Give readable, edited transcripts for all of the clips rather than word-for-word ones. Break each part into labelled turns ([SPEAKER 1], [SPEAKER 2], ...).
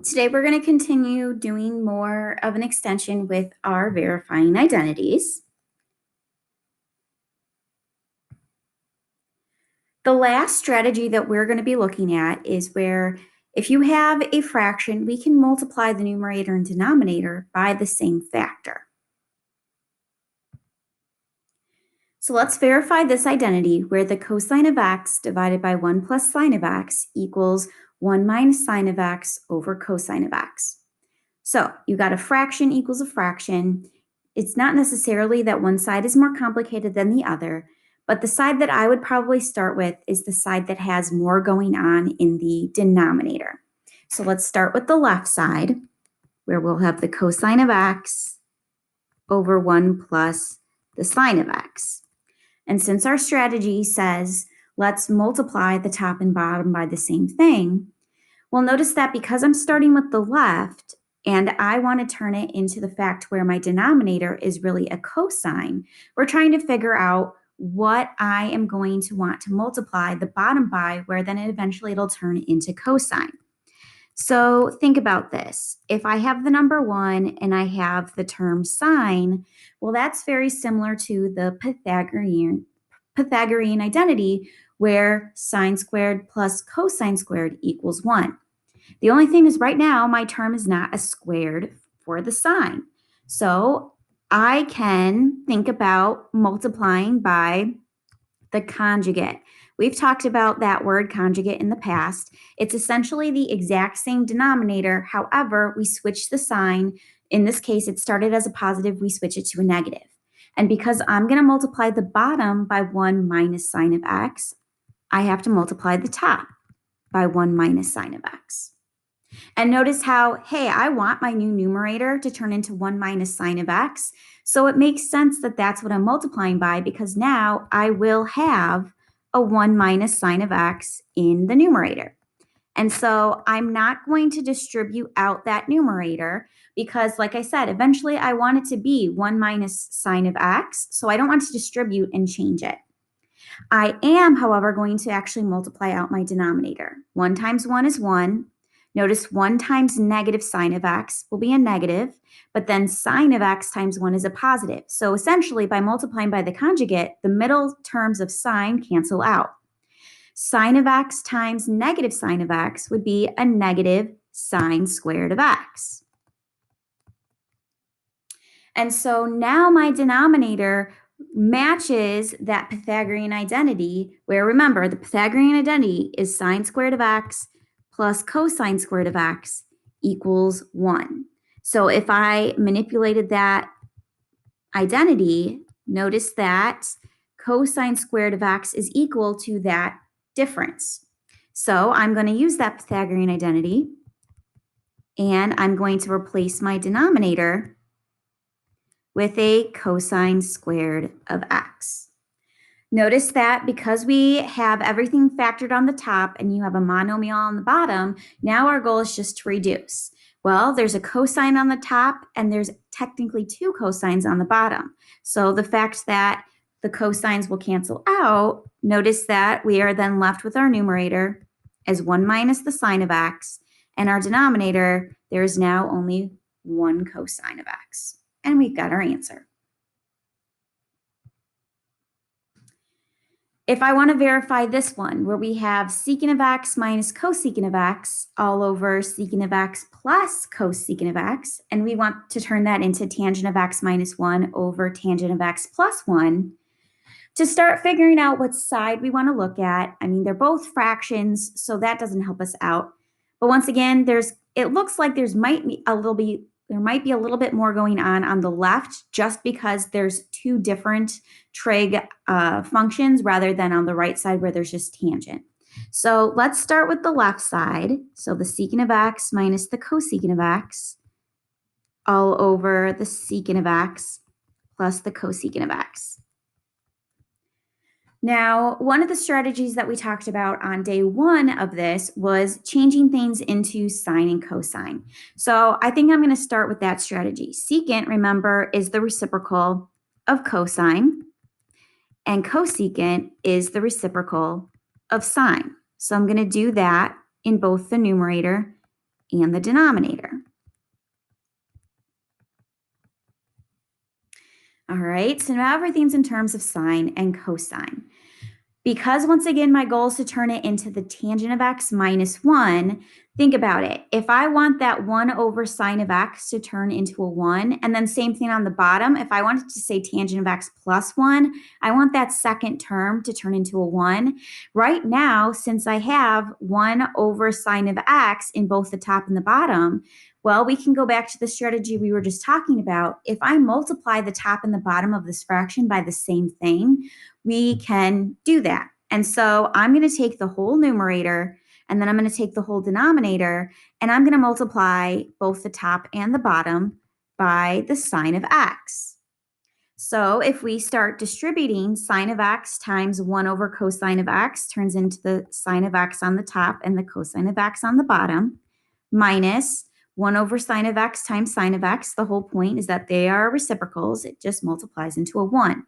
[SPEAKER 1] Today we're going to continue doing more of an extension with our verifying identities. The last strategy that we're going to be looking at is where if you have a fraction, we can multiply the numerator and denominator by the same factor. So let's verify this identity where the cosine of x divided by 1 plus sine of x equals 1 minus sine of x over cosine of x. So you got a fraction equals a fraction. It's not necessarily that one side is more complicated than the other, but the side that I would probably start with is the side that has more going on in the denominator. So let's start with the left side, where we'll have the cosine of x over 1 plus the sine of x. And since our strategy says let's multiply the top and bottom by the same thing, well, notice that because I'm starting with the left and I want to turn it into the fact where my denominator is really a cosine, we're trying to figure out what I am going to want to multiply the bottom by, where then eventually it'll turn into cosine. So think about this. If I have the number 1 and I have the term sine, well, that's very similar to the Pythagorean identity where sine squared plus cosine squared equals 1. The only thing is right now my term is not a squared for the sine. So I can think about multiplying by the conjugate. We've talked about that word conjugate in the past. It's essentially the exact same denominator. However, we switch the sign. In this case, it started as a positive. We switch it to a negative. And because I'm going to multiply the bottom by 1 minus sine of x, I have to multiply the top by 1 minus sine of x. And notice how, hey, I want my new numerator to turn into 1 minus sine of x. So it makes sense that that's what I'm multiplying by, because now I will have a 1 minus sine of x in the numerator. And so I'm not going to distribute out that numerator because, like I said, eventually I want it to be 1 minus sine of x. So I don't want to distribute and change it. I am, however, going to actually multiply out my denominator. 1 times 1 is 1. Notice 1 times negative sine of x will be a negative, but then sine of x times 1 is a positive. So essentially, by multiplying by the conjugate, the middle terms of sine cancel out. Sine of x times negative sine of x would be a negative sine squared of x. And so now my denominator matches that Pythagorean identity, where remember, the Pythagorean identity is sine squared of x plus cosine squared of x equals 1. So if I manipulated that identity, notice that cosine squared of x is equal to that difference. So I'm going to use that Pythagorean identity, and I'm going to replace my denominator with a cosine squared of x. Notice that because we have everything factored on the top and you have a monomial on the bottom, now our goal is just to reduce. Well, there's a cosine on the top and there's technically 2 cosines on the bottom. So the fact that the cosines will cancel out, notice that we are then left with our numerator as 1 minus the sine of x, and our denominator, there is now only 1 cosine of x. And we've got our answer. If I want to verify this one, where we have secant of x minus cosecant of x all over secant of x plus cosecant of x, and we want to turn that into tangent of x minus 1 over tangent of x plus 1, to start figuring out what side we want to look at, I mean, they're both fractions, so that doesn't help us out. But once again, it looks like there might be a little bit more going on the left, just because there's 2 different trig functions rather than on the right side where there's just tangent. So let's start with the left side. So the secant of x minus the cosecant of x all over the secant of x plus the cosecant of x. Now, one of the strategies that we talked about on day 1 of this was changing things into sine and cosine. So I think I'm going to start with that strategy. Secant, remember, is the reciprocal of cosine, and cosecant is the reciprocal of sine. So I'm going to do that in both the numerator and the denominator. All right, so now everything's in terms of sine and cosine. Because once again, my goal is to turn it into the tangent of x minus 1, think about it. If I want that 1 over sine of x to turn into a 1, and then same thing on the bottom, if I wanted to say tangent of x plus 1, I want that second term to turn into a 1. Right now, since I have 1 over sine of x in both the top and the bottom, well, we can go back to the strategy we were just talking about. If I multiply the top and the bottom of this fraction by the same thing, we can do that. And so I'm going to take the whole numerator and then I'm going to take the whole denominator and I'm going to multiply both the top and the bottom by the sine of x. So if we start distributing, sine of x times 1 over cosine of x turns into the sine of x on the top and the cosine of x on the bottom, minus 1 over sine of x times sine of x. The whole point is that they are reciprocals. It just multiplies into a 1.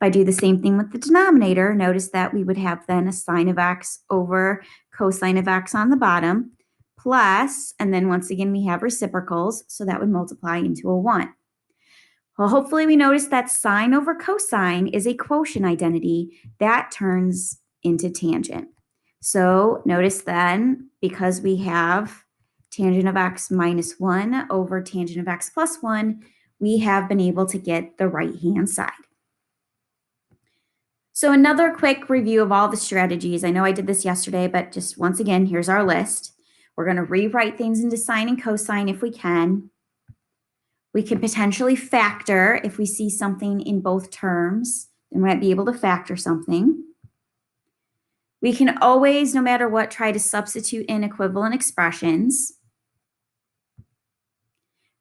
[SPEAKER 1] If I do the same thing with the denominator, notice that we would have then a sine of x over cosine of x on the bottom, plus, and then once again we have reciprocals, so that would multiply into a 1. Well, hopefully we notice that sine over cosine is a quotient identity that turns into tangent. So notice then, because we have tangent of x minus 1 over tangent of x plus 1, we have been able to get the right-hand side. So another quick review of all the strategies. I know I did this yesterday, but just once again, here's our list. We're going to rewrite things into sine and cosine if we can. We can potentially factor if we see something in both terms. Then we might be able to factor something. We can always, no matter what, try to substitute in equivalent expressions.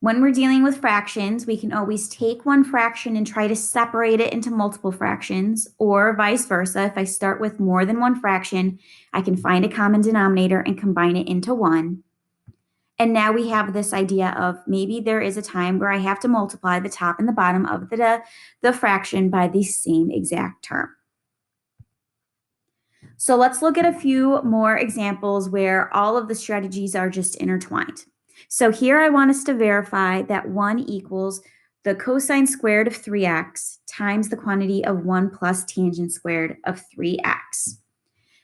[SPEAKER 1] When we're dealing with fractions, we can always take one fraction and try to separate it into multiple fractions, or vice versa. If I start with more than one fraction, I can find a common denominator and combine it into one. And now we have this idea of maybe there is a time where I have to multiply the top and the bottom of the fraction by the same exact term. So let's look at a few more examples where all of the strategies are just intertwined. So here I want us to verify that 1 equals the cosine squared of 3x times the quantity of 1 plus tangent squared of 3x.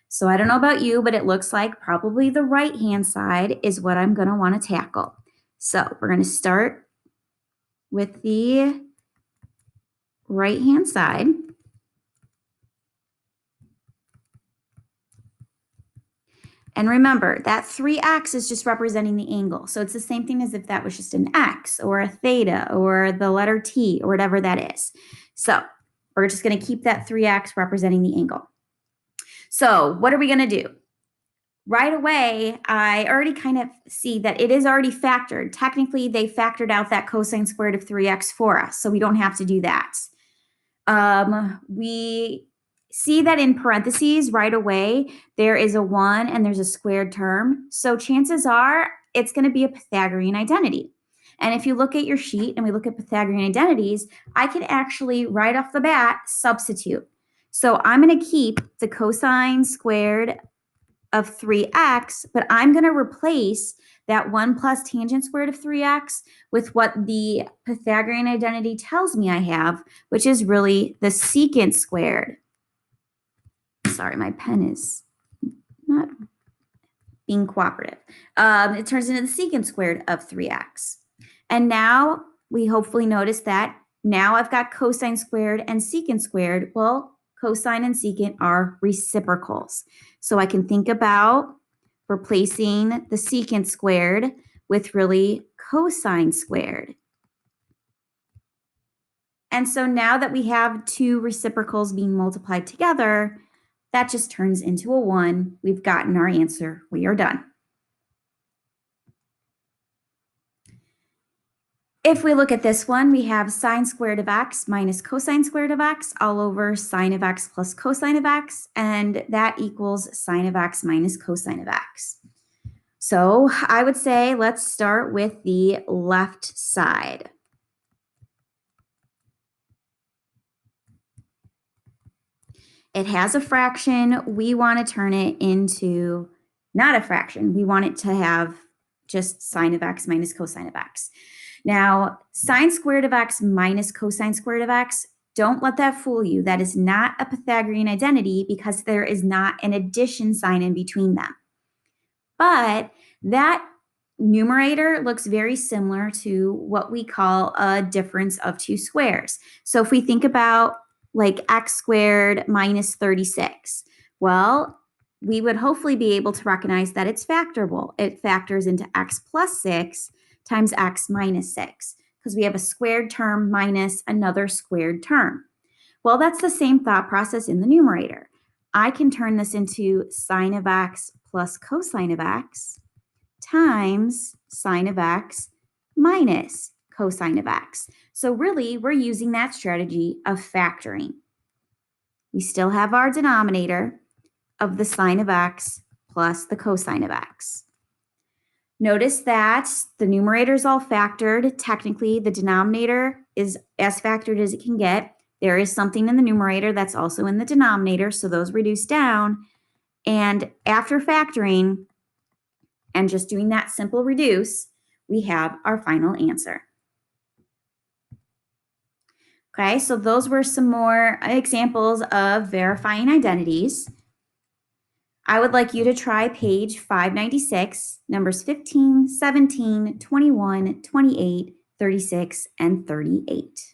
[SPEAKER 1] So I don't know about you, but it looks like probably the right-hand side is what I'm going to want to tackle. So we're going to start with the right-hand side. And remember, that 3x is just representing the angle. So it's the same thing as if that was just an x or a theta or the letter t or whatever that is. So we're just going to keep that 3x representing the angle. So what are we going to do? Right away, I already kind of see that it is already factored. Technically, they factored out that cosine squared of 3x for us, so we don't have to do that. We see that in parentheses right away, there is a 1 and there's a squared term. So chances are it's going to be a Pythagorean identity. And if you look at your sheet and we look at Pythagorean identities, I can actually right off the bat substitute. So I'm going to keep the cosine squared of 3x, but I'm going to replace that 1 plus tangent squared of 3x with what the Pythagorean identity tells me I have, which is really the secant squared. Sorry, my pen is not being cooperative. It turns into the secant squared of 3x. And now we hopefully notice that now I've got cosine squared and secant squared. Well, cosine and secant are reciprocals. So I can think about replacing the secant squared with really cosine squared. And so now that we have two reciprocals being multiplied together, that just turns into a 1. We've gotten our answer. We are done. If we look at this one, we have sine squared of x minus cosine squared of x all over sine of x plus cosine of x, and that equals sine of x minus cosine of x. So I would say let's start with the left side. It has a fraction. We want to turn it into not a fraction. We want it to have just sine of x minus cosine of x. Now, sine squared of x minus cosine squared of x, don't let that fool you. That is not a Pythagorean identity because there is not an addition sign in between them. But that numerator looks very similar to what we call a difference of two squares. So if we think about like x squared minus 36, well, we would hopefully be able to recognize that it's factorable. It factors into x plus 6 times x minus 6 because we have a squared term minus another squared term. Well, that's the same thought process in the numerator. I can turn this into sine of x plus cosine of x times sine of x minus cosine of x. So really, we're using that strategy of factoring. We still have our denominator of the sine of x plus the cosine of x. Notice that the numerator is all factored. Technically, the denominator is as factored as it can get. There is something in the numerator that's also in the denominator, so those reduce down. And after factoring and just doing that simple reduce, we have our final answer. Okay, so those were some more examples of verifying identities. I would like you to try page 596, numbers 15, 17, 21, 28, 36, and 38.